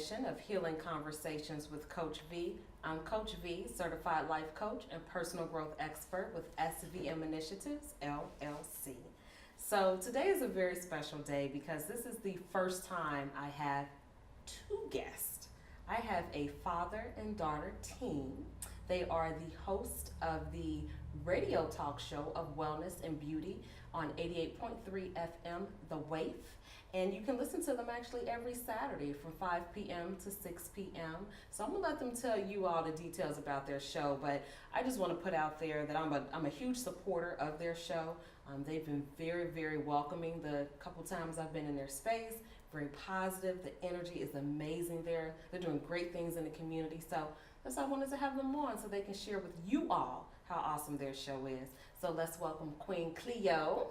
edition of Healing Conversations with Coach Vee. I'm Coach Vee, certified life coach and personal growth expert with SVM Initiatives, LLC. So today is a very special day because this is the first time I have two guests. I have a father and daughter team. They are the host of the radio talk show of Wellness and Beauty on 88.3 FM, the WAIF. And you can listen to them actually every Saturday from 5 p.m. to 6 p.m. So I'm going to let them tell you all the details about their show. But I just want to put out there that I'm a huge supporter of their show. They've been very, very welcoming the couple times I've been in their space. Very positive. The energy is amazing there. They're doing great things in the community. So that's why I wanted to have them on so they can share with you all how awesome their show is. So let's welcome Queen Cleo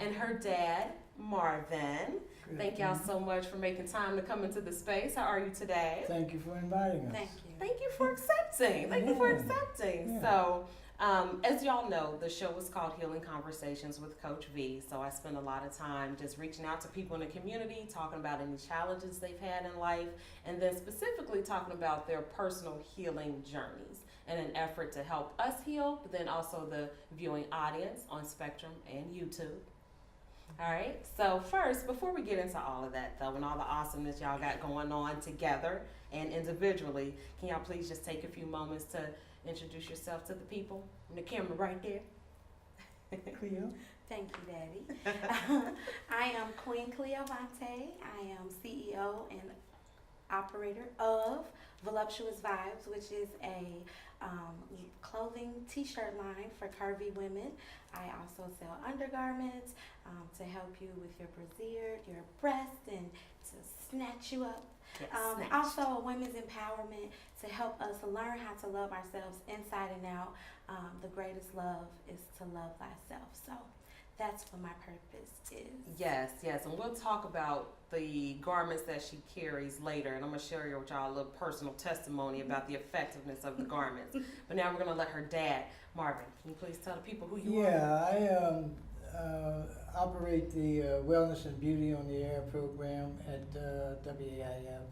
and her dad, Marvin. Good. Thank y'all so much for making time to come into the space. How are you today? Thank you for inviting us. Thank you. Thank you for accepting. Thank you for accepting. Yeah. So, as y'all know, the show is called Healing Conversations with Coach Vee. So I spend a lot of time just reaching out to people in the community, talking about any challenges they've had in life, and then specifically talking about their personal healing journeys in an effort to help us heal, but then also the viewing audience on Spectrum and YouTube. All right, so first, before we get into all of that though, and all the awesomeness y'all got going on together and individually, can y'all please just take a few moments to introduce yourself to the people? And the camera right there. Cleo? Thank you, Daddy. I am Queen Cleo Vante. I am CEO and operator of Voluptuous Vibes, which is a clothing t-shirt line for curvy women. I also sell undergarments to help you with your brassiere, your breast, and to snatch you up. Yes, Also a women's empowerment to help us learn how to love ourselves inside and out. The greatest love is to love thyself. So that's what my purpose is. Yes, and we'll talk about the garments that she carries later, and I'm going to share with y'all a little personal testimony about the effectiveness of the garments. But now we're going to let her dad, Marvin, can you please tell the people who you are? Yeah, I operate the Wellness and Beauty on the Air program at WAIF.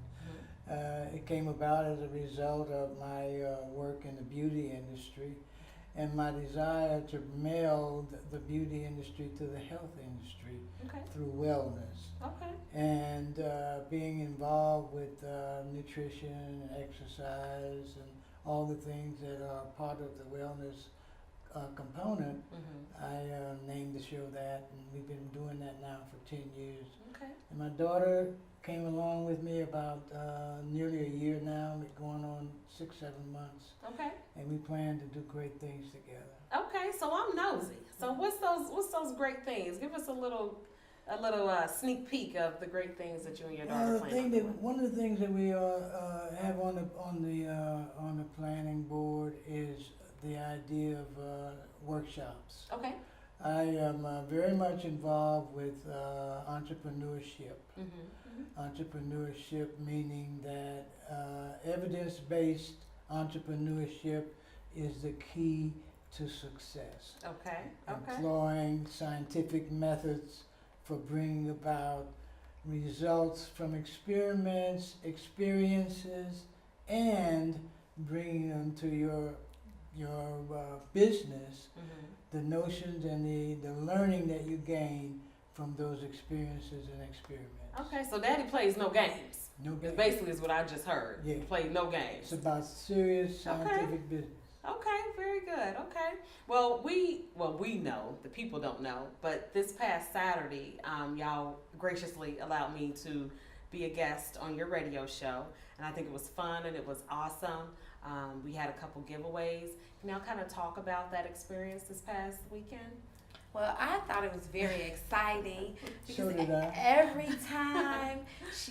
It came about as a result of my work in the beauty industry and my desire to meld the beauty industry to the health industry through wellness. Okay. And being involved with nutrition and exercise and all the things that are part of the wellness component, I named the show that, and we've been doing that now for 10 years. Okay. And my daughter came along with me about nearly a year now, going on 6-7 months. Okay. And we plan to do great things together. Okay, so I'm nosy. So what's those great things? Give us a little sneak peek of the great things that you and your daughter plan on doing. One of the things that we have on the planning board is the idea of workshops. Okay. I am very much involved with entrepreneurship. Entrepreneurship meaning that evidence-based entrepreneurship is the key to success. Okay. Employing scientific methods for bringing about results from experiments, experiences, and bringing them to your business, the notions and the learning that you gain from those experiences and experiments. Okay, so Daddy plays no games. No games. Basically is what I just heard. Yeah. He played no games. It's about serious scientific business. Okay, very good. Okay. Well, we know, the people don't know, but this past Saturday, y'all graciously allowed me to be a guest on your radio show, and I think it was fun and it was awesome. We had a couple giveaways. Can y'all kind of talk about that experience this past weekend? Well, I thought it was very exciting because So did I. every time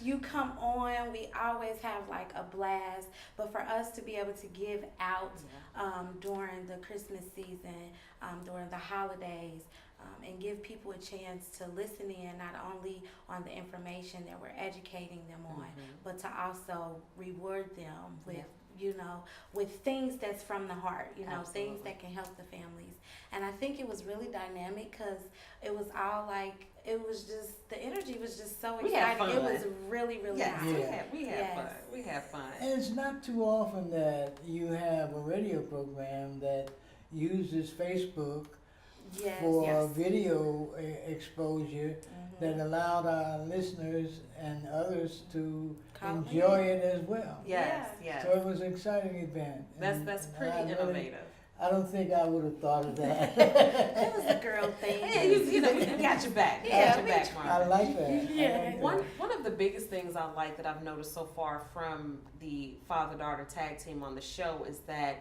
you come on, we always have like a blast. But for us to be able to give out during the Christmas season, during the holidays, and give people a chance to listen in not only on the information that we're educating them on, but to also reward them with you know, with things that's from the heart, you know, Absolutely. things that can help the families. And I think it was really dynamic because it was all like, it was just, the energy was just so We had exciting. fun. It was really, really Yes, nice. we had Yes. fun. We had fun. And it's not too often that you have a radio program that uses Facebook Yes. for Yes. video exposure Mhm. that allowed our listeners and others to Call enjoy in. it as well. Yes, yes. So it was an exciting event. That's and pretty I really- innovative. I don't think I would have thought of that. It was a girl thing. Hey, you know, we got your back. We Yeah, got your we back, I Marvin. like that. I Yeah. like One that. one of the biggest things I like that I've noticed so far from the father-daughter tag team on the show is that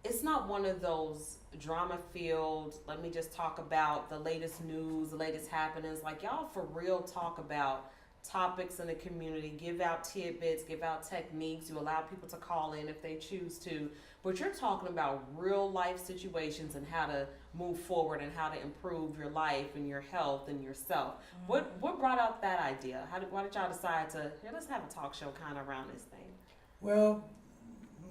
it's not one of those drama-filled, let me just talk about the latest news, the latest happenings. Like, y'all for real talk about topics in the community, give out tidbits, give out techniques. You allow people to call in if they choose to. But you're talking about real life situations and how to move forward and how to improve your life and your health and yourself. What brought out that idea? Why did y'all decide to, here, let's have a talk show kind of around this thing? Well,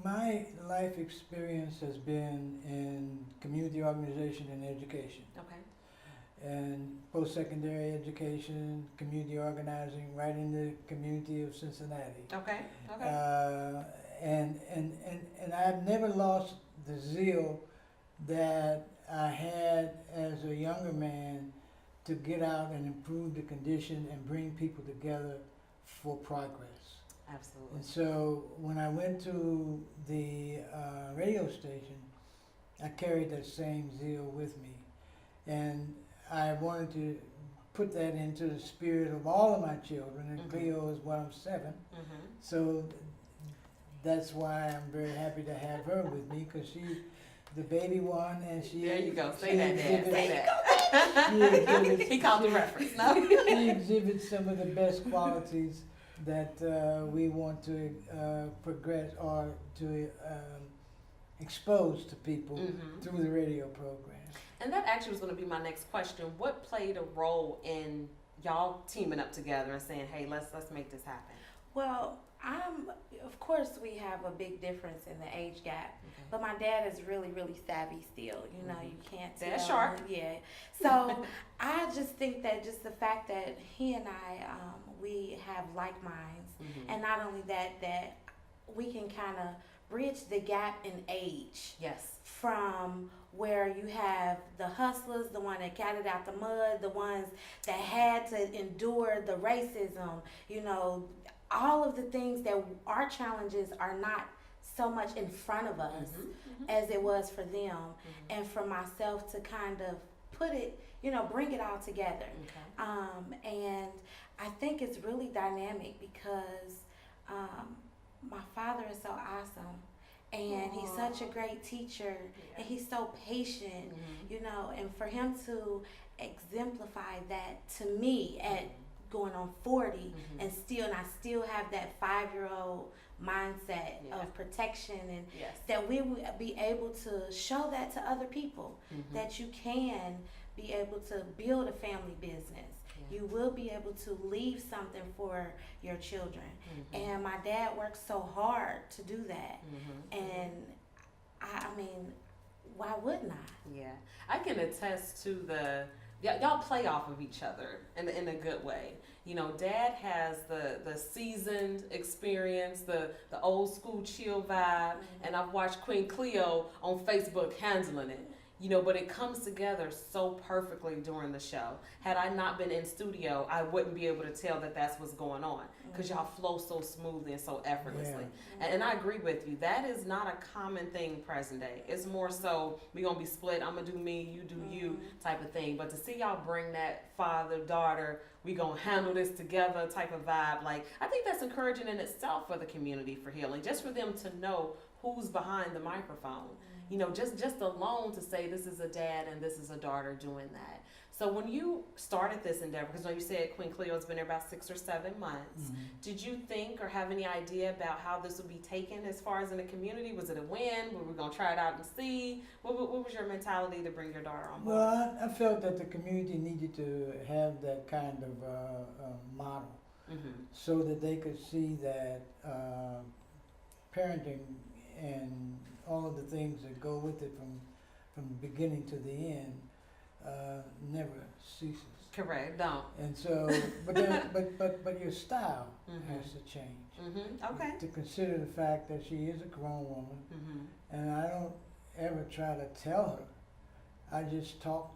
my life experience has been in community organization and education. Okay. And post-secondary education, community organizing, right in the community of Cincinnati. Okay. Okay. And I've never lost the zeal that I had as a younger man to get out and improve the condition and bring people together for progress. Absolutely. And so when I went to the radio station, I carried that same zeal with me. And I wanted to put that into the spirit of all of my children, and Mhm. Cleo is one of 7. Mm-hmm. So that's why I'm very happy to have her with me, because she's the baby one, and she. There you go. Say she that, Dad. Say exhibits- that. She exhibits- He called the reference. No. She exhibits some of the best qualities that we want to progress or to expose to people Mhm. through the radio program. And that actually was going to be my next question. What played a role in y'all teaming up together and saying, "Hey, let's make this happen"? Well, of course, we have a big difference in the age gap, but my dad is really, really savvy still. You know, you can't tell. Dad's sharp. Yeah. So I just think that just the fact that he and I, we have like minds, Mhm. and not only that, that we can kind of bridge the gap in age Yes. from where you have the hustlers, the one that got it out the mud, the ones that had to endure the racism, you know, all of the things that our challenges are not so much in front of us Mhm. Mhm. as it was for them, Mhm. and for myself to kind of put it, you know, bring it all together. Okay. And I think it's really dynamic because my father is so awesome, and he's such a great teacher, and he's so patient, Mhm. you know, and for him to exemplify that to me at going on 40 Mhm. and I still have that 5-year-old mindset Yeah. of protection, and Yes. that we would be able to show that to other people, Mhm. that you can be able to build a family business. Yeah. You will be able to leave something for your children. Mhm. And my dad worked so hard to do that. Mhm. And I mean, why wouldn't I? Yeah, I can attest to y'all play off of each other in a good way. You know, Dad has the seasoned experience, the old school chill vibe, and I've watched Queen Cleo on Facebook handling it. You know, but it comes together so perfectly during the show. Had I not been in studio, I wouldn't be able to tell that that's what's going on, because y'all flow so smoothly and so effortlessly. And I agree with you. That is not a common thing present day. It's more so we gonna be split. I'm gonna do me, you do you type of thing. But to see y'all bring that father daughter, we gonna handle this together type of vibe, like I think that's encouraging in itself for the community for healing, just for them to know who's behind the microphone. You know, just alone to say this is a dad and this is a daughter doing that. So when you started this endeavor, because you said Queen Cleo's been there about 6 or 7 months, did you think or have any idea about how this would be taken as far as in the community? Was it a win? Were we going to try it out and see? What was your mentality to bring your daughter on board? Well, I felt that the community needed to have that kind of model, Mm-hmm. so that they could see that parenting and all of the things that go with it from the beginning to the end never ceases. Correct. Don't. And so, but your style Mhm. has to change. Okay. To consider the fact that she is a grown woman, and I don't ever try to tell her. I just talk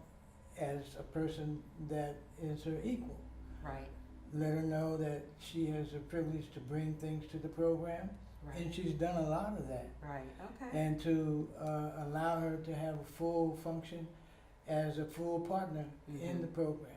as a person that is her equal. Right. Let her know that she has the privilege to bring things to the program, Right. and she's done a lot of that. Right. Okay. And to allow her to have a full function as a full partner in the program.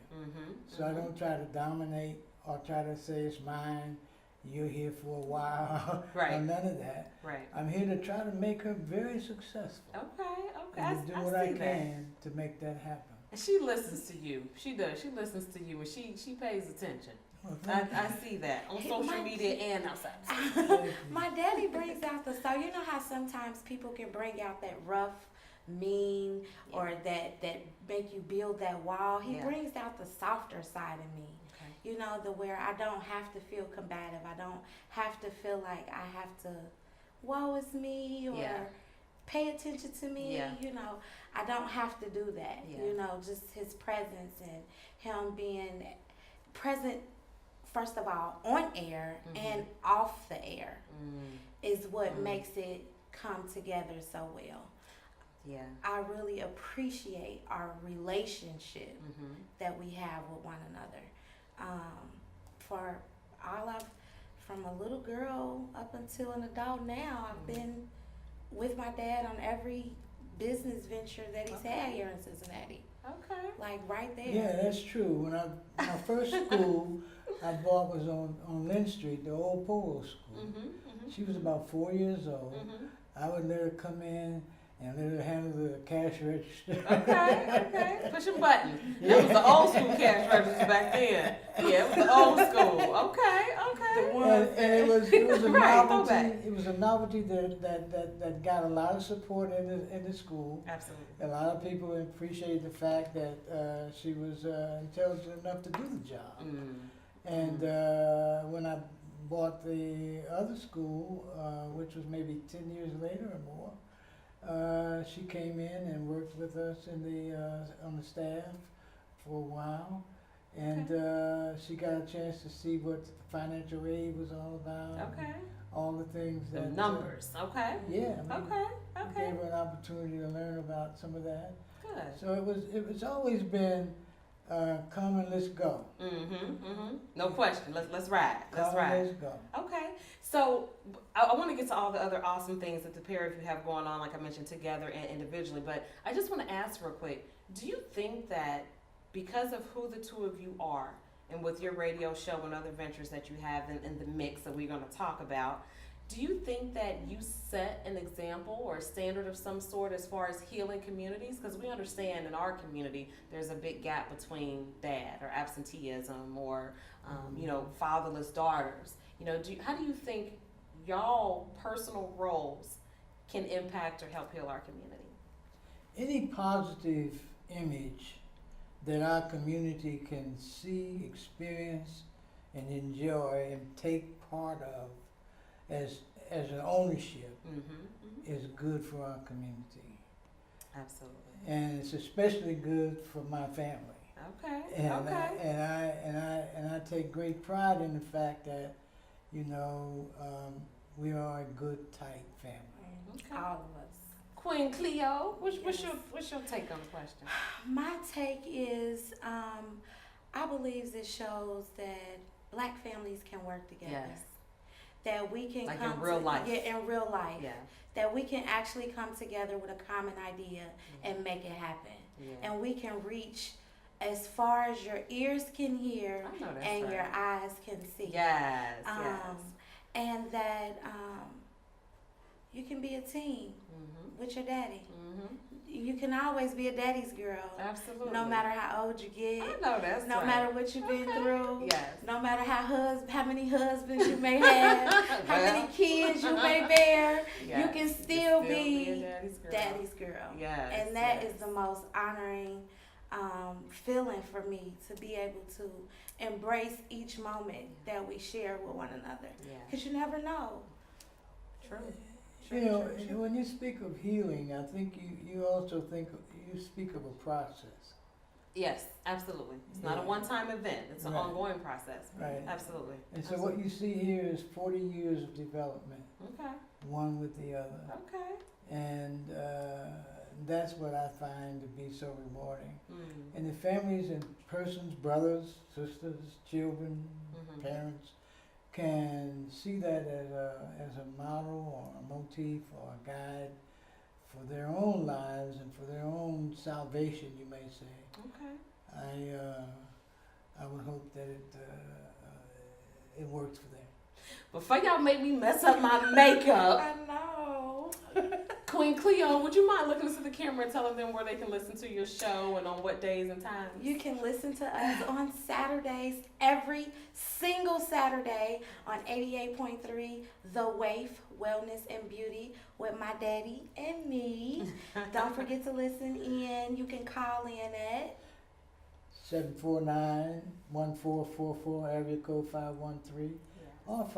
So I don't try to dominate or try to say it's mine, you're here for a while, Right. or none of that. Right. I'm here to try to make her very successful. Okay. Okay. And to do what I can to make that happen. And she listens to you. She does. She listens to you, and she pays attention. Well, I see that on Hey, social media and outside. thank you. My daddy brings out the, so you know how sometimes people can bring out that rough, mean, or that make you build that wall. He Yeah. brings out the softer side of me. Okay. You know, the where I don't have to feel combative. I don't have to feel like I have to, woe is me, or Yeah. pay attention to me. Yeah. You know, I don't have to do that. Yeah. You know, just his presence and him being present, first of all, on air and off the air is what makes it come together so well. Yeah. I really appreciate our relationship that we have with one another. For all from a little girl up until an adult now, I've been with my dad on every business venture that he's had here in Cincinnati. Okay. Like right there. Yeah, that's true. When my first school I bought was on Lynn Street, the old polo school. She was about 4 years old. I would let her come in and let her handle the cash register. Okay. Pushing buttons. That was the old school cash register back then. Yeah, it was the old school. Okay. And it was a Right, novelty. throwback. It was a novelty that got a lot of support in the school. Absolutely. A lot of people appreciated the fact that she was intelligent enough to do the job. And when I bought the other school, which was maybe 10 years later or more, she came in and worked with us on the staff for a while. And she got a chance to see what financial aid was all about. Okay. All the things The that numbers. Okay. Yeah. I mean, Okay. gave her an opportunity to learn about some of that. Good. So it was always been come and let's go. No question. Let's ride. Let's Come ride. and let's go. Okay, so I want to get to all the other awesome things that the pair of you have going on, like I mentioned, together and individually. But I just want to ask real quick: do you think that because of who the two of you are, and with your radio show and other ventures that you have in the mix that we're going to talk about, do you think that you set an example or a standard of some sort as far as healing communities? Because we understand in our community there's a big gap between dad or absenteeism or fatherless daughters. How do you think y'all personal roles can impact or help heal our community? Any positive image that our community can see, experience, and enjoy and take part of as an ownership is good for our community. Absolutely. And it's especially good for my family. Okay. And I take great pride in the fact that, we are a good, tight family. Okay. All of us. Queen Cleo, what's your take on the question? My take is, I believe it shows that Black families can work together. Yes. That we can Like come in real life. Yeah, in real life. Yeah. That we can actually come together with a common idea and make it happen. Yeah. And we can reach as far as your ears can hear I know that's and right. your eyes can see. Yes. And that you can be a team with your daddy. You can always be a daddy's girl. Absolutely. No matter how old you get. I know that's no right. matter what you've been through. Yes. No matter how many husbands you may have, how many kids you may bear, Yes. you can still a be daddy's girl. Yes. Yes. And that is the most honoring feeling for me, to be able to embrace each moment that we share with one another. Yeah. Because you never know. True. True. When you speak of healing, I think you also you speak of a process. Yes, absolutely. It's not a one-time event. It's an ongoing process. Right. Absolutely. And so what you see here is 40 years of development, Okay. one with the other. Okay. And that's what I find to be so rewarding. Mm. And the families and persons, brothers, sisters, children, Mm-hmm. parents, can see that as a model or a motif or a guide for their own lives and for their own salvation, you may say. Okay. I would hope that it works for them. Before y'all make me mess up my makeup, I know. Queen Cleo, would you mind looking into the camera and telling them where they can listen to your show and on what days and times? You can listen to us on Saturdays, every single Saturday on 88.3 The WAIF, Wellness and Beauty, with my daddy and me. Don't forget to listen in. You can call in at 749-1444, area code 513, or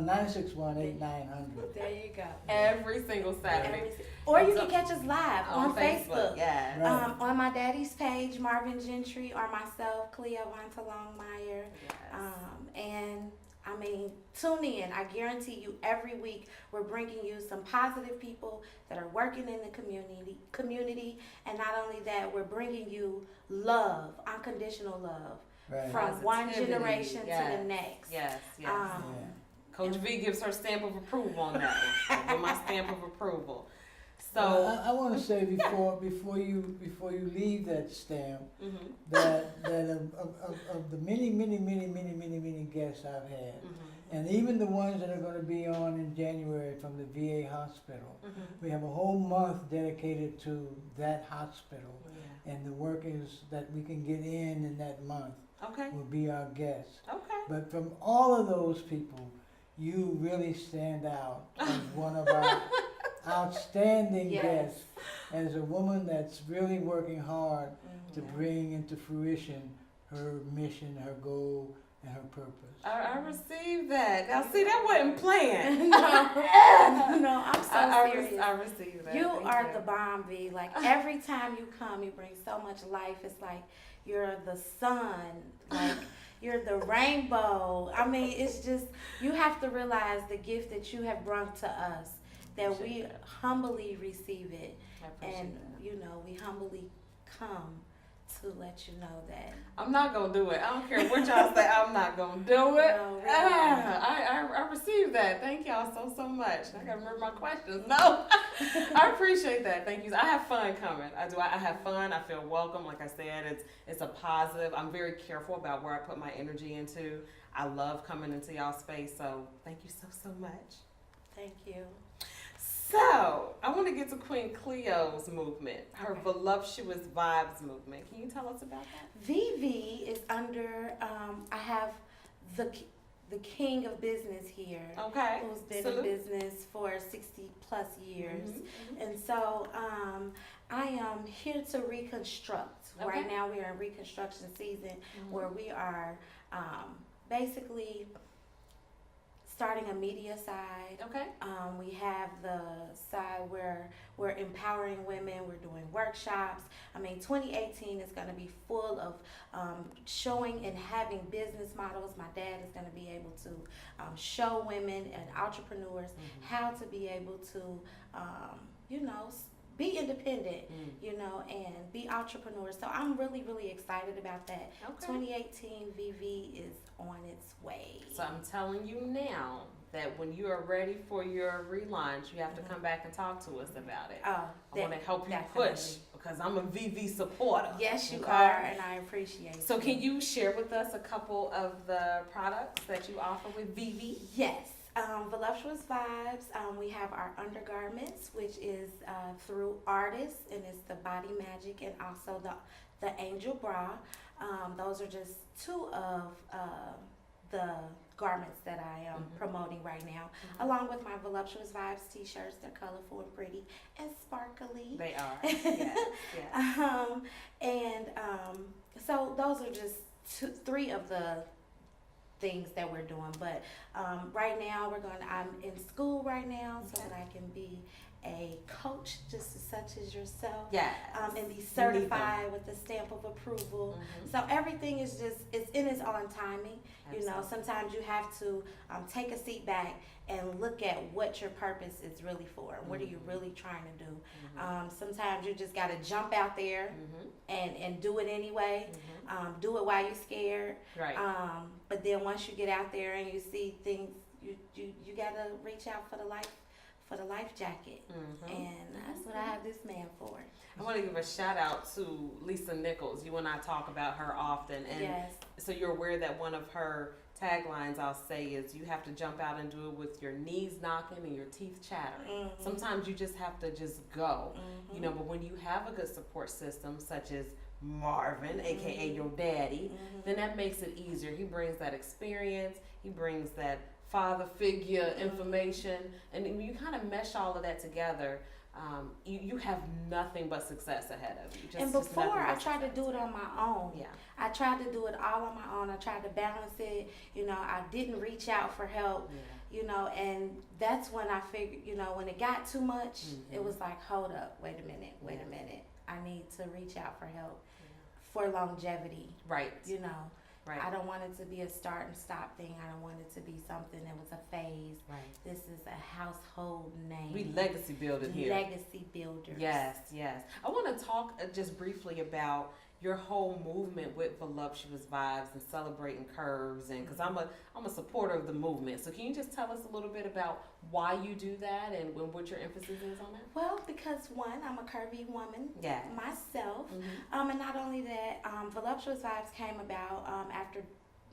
961-8900. There you go. Every single Saturday. Or you can catch us live on Facebook. Yeah. Right. On my daddy's page, Marvin Gentry, or myself, Cleo Longmire. Yes. And I mean, tune in. I guarantee you, every week we're bringing you some positive people that are working in the community, and not only that, we're bringing you love, unconditional love, Right. from one Positivity. generation to Yes. the next. Yes. Yes. Yeah. Coach Vee gives her stamp of approval on that one. With my stamp of approval. So Well, I want to say before you leave that stamp mhm, that of the many guests I've had, mhm, and even the ones that are going to be on in January from the VA hospital, mhm. we have a whole month dedicated to that hospital, Yeah. and the workers that we can get in that month Okay. will be our guests. Okay. But from all of those people, you really stand out as one of our outstanding Yes. guests, as a woman that's really working hard to Mhm. bring into fruition her mission, her goal, and her purpose. I received that. Now see, that wasn't planned. No, I'm so serious. I received that. You Thank are the bomb, V. Like, every time you come, you bring so much life. It's like you're the sun, like you're the rainbow. I mean, it's just, you have to realize the gift that you have brought to us, that we Appreciate that. humbly receive it, I appreciate and that. you know, we humbly come to let you know that. I'm not gonna do it. I don't care what y'all say. I'm not gonna do it. No, really. I received that. Thank y'all so much. I gotta remember my questions. No, I appreciate that. Thank you. I have fun coming. I do. I have fun. I feel welcome. Like I said, it's a positive. I'm very careful about where I put my energy into. I love coming into y'all space. So thank you so much. Thank you. So, I want to get to Queen Cleo's movement, her Okay. voluptuous vibes movement. Can you tell us about that? VV is under, I have the king of business here, Okay. who's been Salute. in business for 60 plus years. Mhm, mhm. And so I am here to reconstruct. Okay. Right now we are in reconstruction season, Mhm. where we are basically starting a media side. Okay. We have the side where we're empowering women, we're doing workshops. I mean, 2018 is going to be full of showing and having business models. My dad is going to be able to show women and entrepreneurs Mhm. how to be able to, be independent, Mm. and be entrepreneurs. So I'm really excited about that. Okay. 2018 VV is on its way. So I'm telling you now that when you are ready for your relaunch, you have to come back and talk to us about it. Oh, I want to help you definitely. push because I'm a VV supporter. Yes, you Okay? are, and I appreciate So you. can you share with us a couple of the products that you offer with VV? Yes. Voluptuous Vibes, we have our undergarments, which is through artists, and it's the Body Magic and also the Angel Bra. Those are just two of the garments that I am Mhm. promoting right now, Mhm. along with my Voluptuous Vibes t-shirts. They're colorful and pretty and sparkly. They are. Yes. So those are just three of the things that we're doing, but Right now, I'm in school right now so that I can be a coach just as such as yourself. Yes. And be certified with the stamp of approval. So everything is it's in its own timing. Absolutely. You know, sometimes you have to take a seat back and look at what your purpose is really for. What are you really trying to do? Sometimes you just got to jump out there and do it anyway. Do it while you're scared. Right. But then once you get out there and you see things, you got to reach out for the life jacket. And that's what I have this man for. I want to give a shout out to Lisa Nichols. You and I talk about her often. And Yes. so you're aware that one of her taglines, I'll say, is you have to jump out and do it with your knees knocking and your teeth chattering. Sometimes you just have to just go, you know, but when you have a good support system such as Marvin, aka your daddy, then that makes it easier. He brings that experience, he brings that father figure information, and when you kind of mesh all of that together, you have nothing but success ahead of you. And before, I tried to do it on my own. Yeah. I tried to do it all on my own. I tried to balance it. You know, I didn't reach out for help. Yeah. You know, and that's when I figured, you know, when it got too much, it was like, hold up, wait a minute. I need to reach out for help for longevity. Right. You know. Right. I don't want it to be a start and stop thing. I don't want it to be something that was a phase. Right. This is a household name. We legacy building here. Legacy builders. Yes, yes. I want to talk just briefly about your whole movement with Voluptuous Vibes and celebrating curves, and because I'm a supporter of the movement. So can you just tell us a little bit about why you do that and what your emphasis is on that? Well, because one, I'm a curvy woman myself, and not only that, Voluptuous Vibes came about after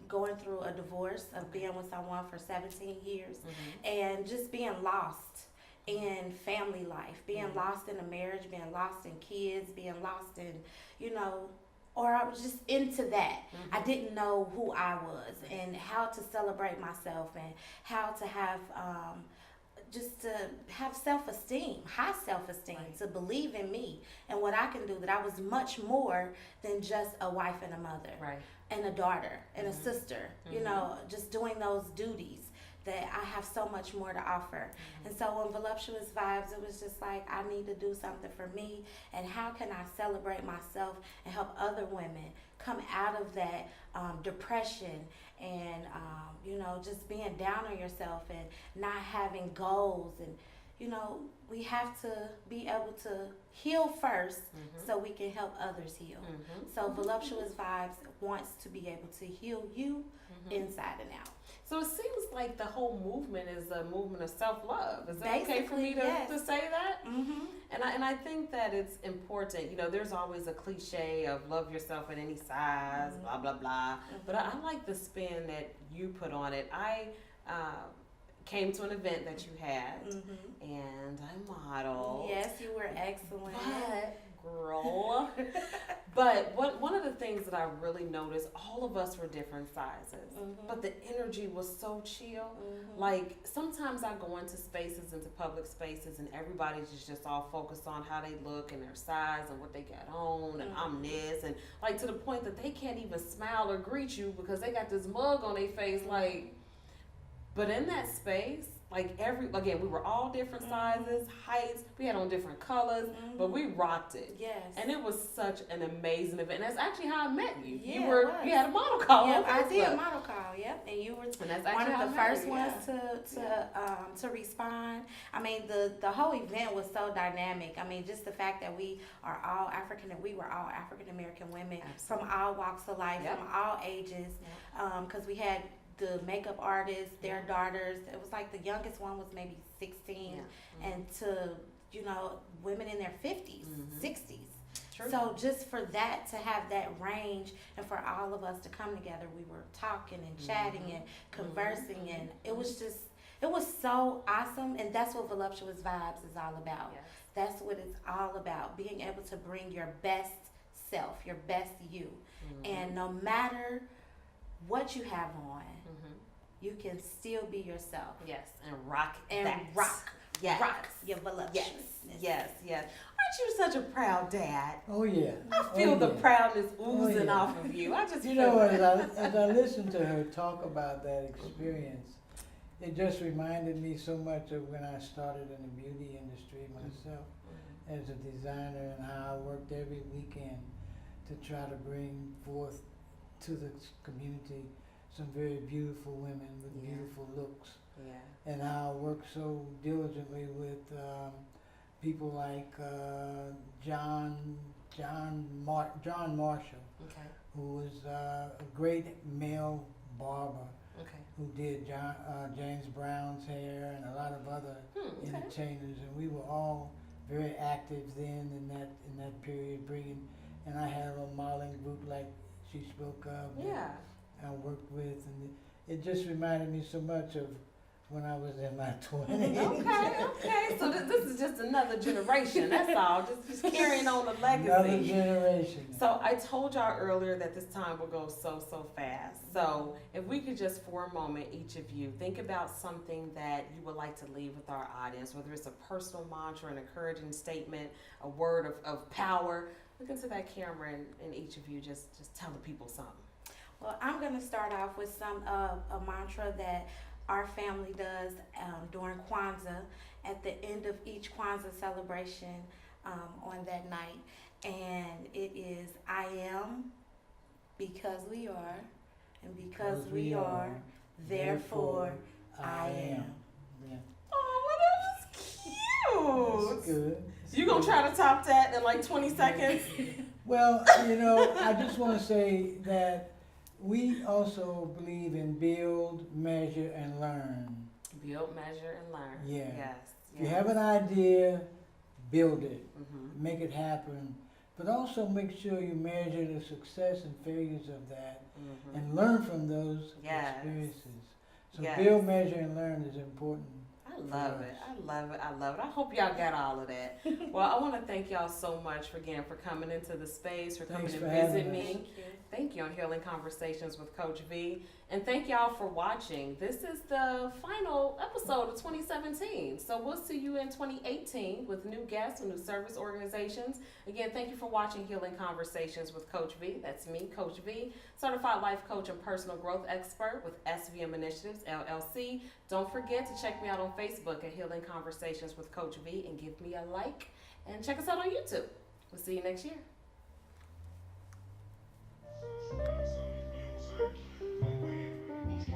going through a divorce of being with someone for 17 years and just being lost in family life, being lost in a marriage, being lost in kids, being lost in, you know, or I was just into that. I didn't know who I was and how to celebrate myself and how to have just to have self-esteem, high self-esteem, to believe in me and what I can do, that I was much more than just a wife and a mother and a daughter and a sister, you know, just doing those duties, that I have so much more to offer. And so when Voluptuous Vibes, it was just like, I need to do something for me, and how can I celebrate myself and help other women come out of that depression and, you know, just being down on yourself and not having goals. And, you know, we have to be able to heal first so we can help others heal. So Voluptuous Vibes wants to be able to heal you inside and out. So it seems like the whole movement is a movement of self-love. Is that okay for me to say that? And I think that it's important. You know, there's always a cliche of love yourself at any size, blah, blah, blah. But I like the spin that you put on it. I came to an event that you had, and I modeled. Yes, you were excellent. Girl. But one of the things that I really noticed, all of us were different sizes, but the energy was so chill. Like, sometimes I go into spaces, into public spaces, and everybody's just all focused on how they look and their size and what they got on, and I'm this, and like to the point that they can't even smile or greet you because they got this mug on their face, like. But in that space, like again, we were all different sizes, heights, we had on different colors, but we rocked it. Yes. And it was such an amazing event. And that's actually how I met you. Yeah, you had a model call. Yep, I did a model call, and you were one of the first ones to respond. I mean, the whole event was so dynamic. I mean, just the fact that we were all African American women from all walks of life, from all ages, because we had the makeup artists, their daughters. It was like the youngest one was maybe 16, and to, you know, women in their 50s, 60s. True. So just for that, to have that range, and for all of us to come together, we were talking and chatting and conversing, and it was so awesome. And that's what Voluptuous Vibes is all about. Yes. That's what it's all about, being able to bring your best self, your best you. And no matter what you have on, you can still be yourself. Yes, and rock and that. rock your voluptuousness. Yes. Aren't you such a proud dad? Oh yeah. I feel the proudness oozing off of you. I just as I listen to her talk about that experience, it just reminded me so much of when I started in the beauty industry myself as a designer, and how I worked every weekend to try to bring forth to the community some very beautiful women with beautiful looks. Yeah. And how I worked so diligently with people like John Marshall, Okay. who was a great male barber Okay. who did James Brown's hair and a lot of other Okay. entertainers, and we were all very active then in that period, bringing. And I had a little modeling group like she spoke of. that Yeah. I worked with, and it just reminded me so much of when I was in my 20s. Okay. So this is just another generation. That's all. Just carrying on the legacy. Another generation. So I told y'all earlier that this time will go so fast. So if we could just for a moment, each of you, think about something that you would like to leave with our audience, whether it's a personal mantra, an encouraging statement, a word of power. Look into that camera and each of you just tell the people something. Well, I'm going to start off with a mantra that our family does during Kwanzaa, at the end of each Kwanzaa celebration on that night. And it is, I am because we are, and because we are, therefore I am. Yeah. Oh, well, that was That's cute. good. You gonna try to top that in like 20 seconds? Well, I just want to say that we also believe in build, measure, and learn. Build, measure, and learn. Yeah. Yes. If you have an idea, build it, Mm-hmm. make it happen, but also make sure you measure the success and failures of that Mm-hmm. and learn from those Yes. experiences. So Yes. build, measure, and learn is important. I love it. I hope y'all got all of that. Well, I want to thank y'all so much for coming into the space, for coming Thanks to for visit having me. us. Thank you. Thank you on Healing Conversations with Coach Vee. And thank y'all for watching. This is the final episode of 2017. So we'll see you in 2018 with new guests and new service organizations. Again, thank you for watching Healing Conversations with Coach Vee. That's me, Coach Vee, certified life coach and personal growth expert with SVM Initiatives, LLC. Don't forget to check me out on Facebook at Healing Conversations with Coach Vee and give me a like. And check us out on YouTube. We'll see you next year. Music,